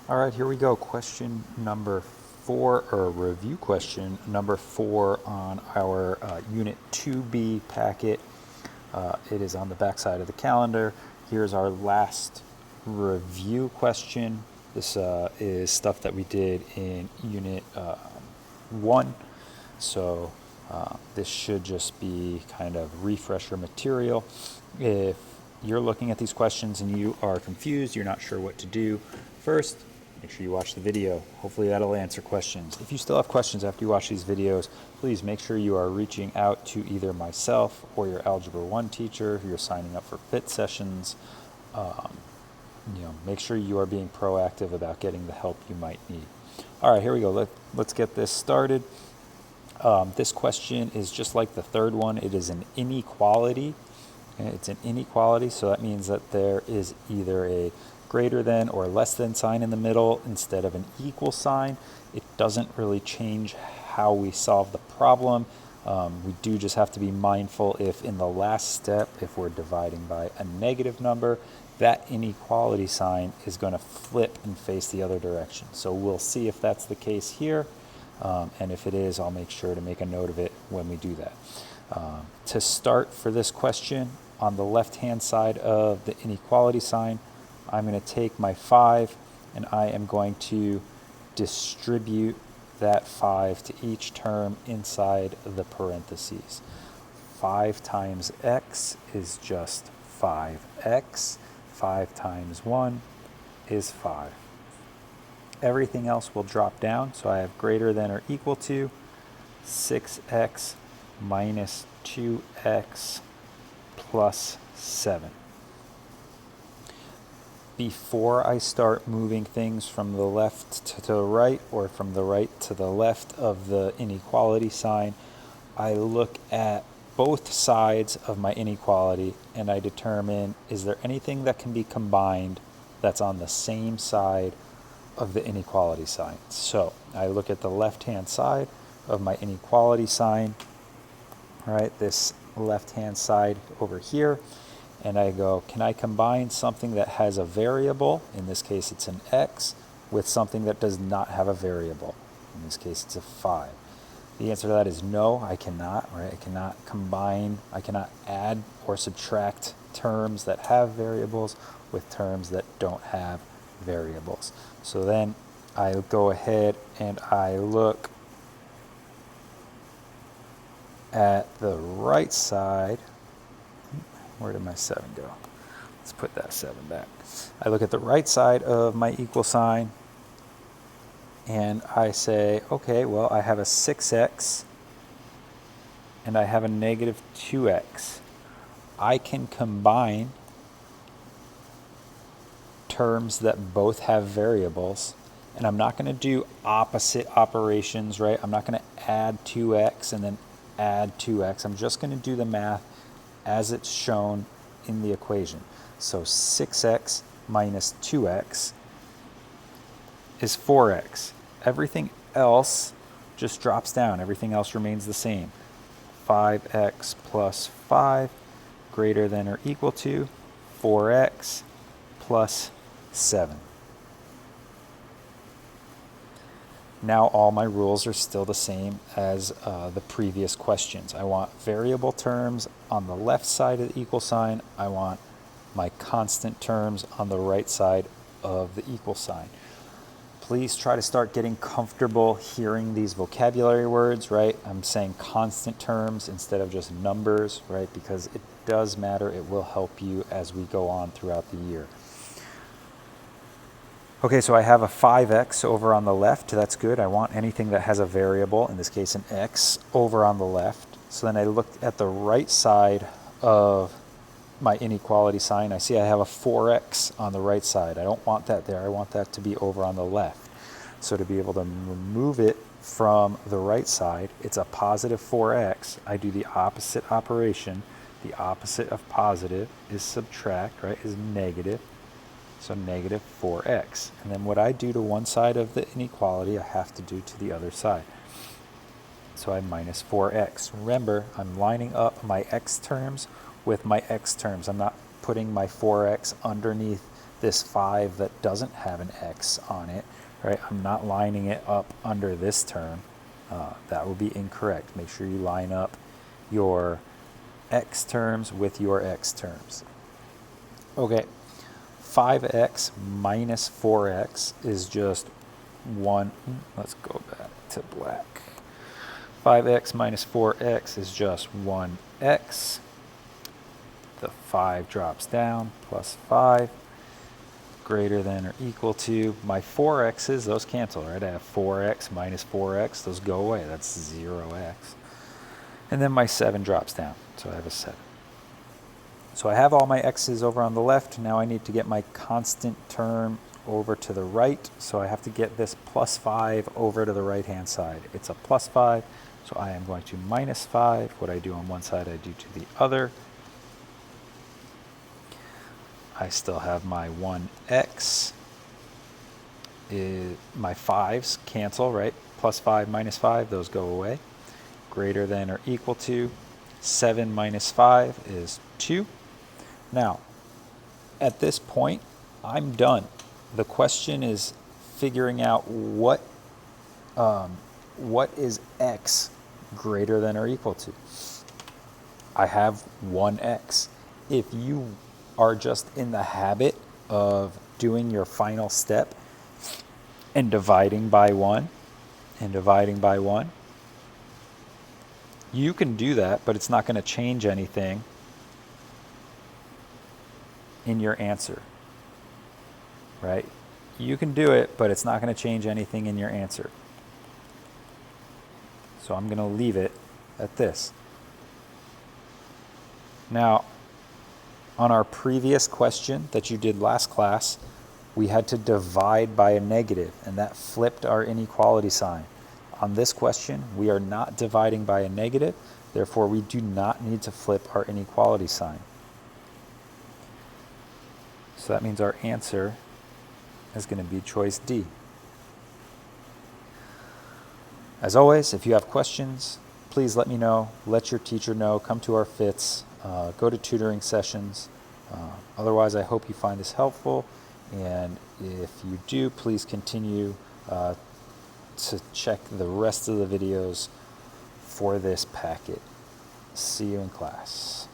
All right, here we go. Question number 4, or review question number 4 on our Unit 2B packet. It is on the back side of the calendar. Here's our last review question. This is stuff that we did in Unit 1. So this should just be kind of refresher material. If you're looking at these questions and you are confused, you're not sure what to do, first, make sure you watch the video. Hopefully that'll answer questions. If you still have questions after you watch these videos, please make sure you are reaching out to either myself or your Algebra 1 teacher who you're signing up for FIT sessions. Make sure you are being proactive about getting the help you might need. All right, here we go. Let's get this started. This question is just like the third one. It is an inequality. It's an inequality, so that means that there is either a greater than or less than sign in the middle instead of an equal sign. It doesn't really change how we solve the problem. We do just have to be mindful if in the last step, if we're dividing by a negative number, that inequality sign is going to flip and face the other direction. So we'll see if that's the case here. And if it is, I'll make sure to make a note of it when we do that. To start for this question, on the left-hand side of the inequality sign, I'm going to take my 5 and I am going to distribute that 5 to each term inside the parentheses. 5 times x is just 5x. 5 times 1 is 5. Everything else will drop down, so I have greater than or equal to 6x minus 2x plus 7. Before I start moving things from the left to the right or from the right to the left of the inequality sign, I look at both sides of my inequality and I determine, is there anything that can be combined that's on the same side of the inequality sign? So I look at the left-hand side of my inequality sign, right, this left-hand side over here, and I go, can I combine something that has a variable, in this case it's an x, with something that does not have a variable? In this case it's a 5. The answer to that is no, I cannot, right? I cannot combine, I cannot add or subtract terms that have variables with terms that don't have variables. So then I go ahead and I look at the right side. Where did my 7 go? Let's put that 7 back. I look at the right side of my equal sign and I say, okay, well, I have a 6x and I have a negative 2x. I can combine terms that both have variables, and I'm not going to do opposite operations, right? I'm not going to add 2x and then add 2x. I'm just going to do the math as it's shown in the equation. So 6x minus 2x is 4x. Everything else just drops down. Everything else remains the same. 5x plus 5 greater than or equal to 4x plus 7. Now all my rules are still the same as the previous questions. I want variable terms on the left side of the equal sign. I want my constant terms on the right side of the equal sign. Please try to start getting comfortable hearing these vocabulary words, right? I'm saying constant terms instead of just numbers, right? Because it does matter. It will help you as we go on throughout the year. Okay, so I have a 5x over on the left. That's good. I want anything that has a variable, in this case an x, over on the left. So then I look at the right side of my inequality sign. I see I have a 4x on the right side. I don't want that there. I want that to be over on the left. So to be able to remove it from the right side, it's a positive 4x. I do the opposite operation. The opposite of positive is subtract, right, is negative. So negative 4x. And then what I do to one side of the inequality, I have to do to the other side. So I minus 4x. Remember, I'm lining up my x terms with my x terms. I'm not putting my 4x underneath this 5 that doesn't have an x on it, right? I'm not lining it up under this term. That would be incorrect. Make sure you line up your x terms with your x terms. Okay, 5x minus 4x is just 1. Let's go back to black. 5x minus 4x is just 1x. The 5 drops down, plus 5, greater than or equal to, my 4x's, those cancel, right? I have 4x minus 4x, those go away, that's 0x. And then my 7 drops down, so I have a 7. So I have all my x's over on the left. Now I need to get my constant term over to the right, so I have to get this plus 5 over to the right-hand side. It's a plus 5, so I am going to minus 5. What I do on one side, I do to the other. I still have my 1x. My 5's cancel, right? Plus 5 minus 5, those go away. Greater than or equal to 7 minus 5 is 2. Now, at this point, I'm done. The question is figuring out what is x greater than or equal to. I have 1x. If you are just in the habit of doing your final step and dividing by 1 and dividing by 1, you can do that, but it's not going to change anything in your answer, right? You can do it, but it's not going to change anything in your answer. So I'm going to leave it at this. Now, on our previous question that you did last class, we had to divide by a negative, and that flipped our inequality sign. On this question, we are not dividing by a negative, therefore we do not need to flip our inequality sign. So that means our answer is going to be choice D. As always, if you have questions, please let me know, let your teacher know, come to our FITs, go to tutoring sessions. Otherwise, I hope you find this helpful, and if you do, please continue to check the rest of the videos for this packet. See you in class.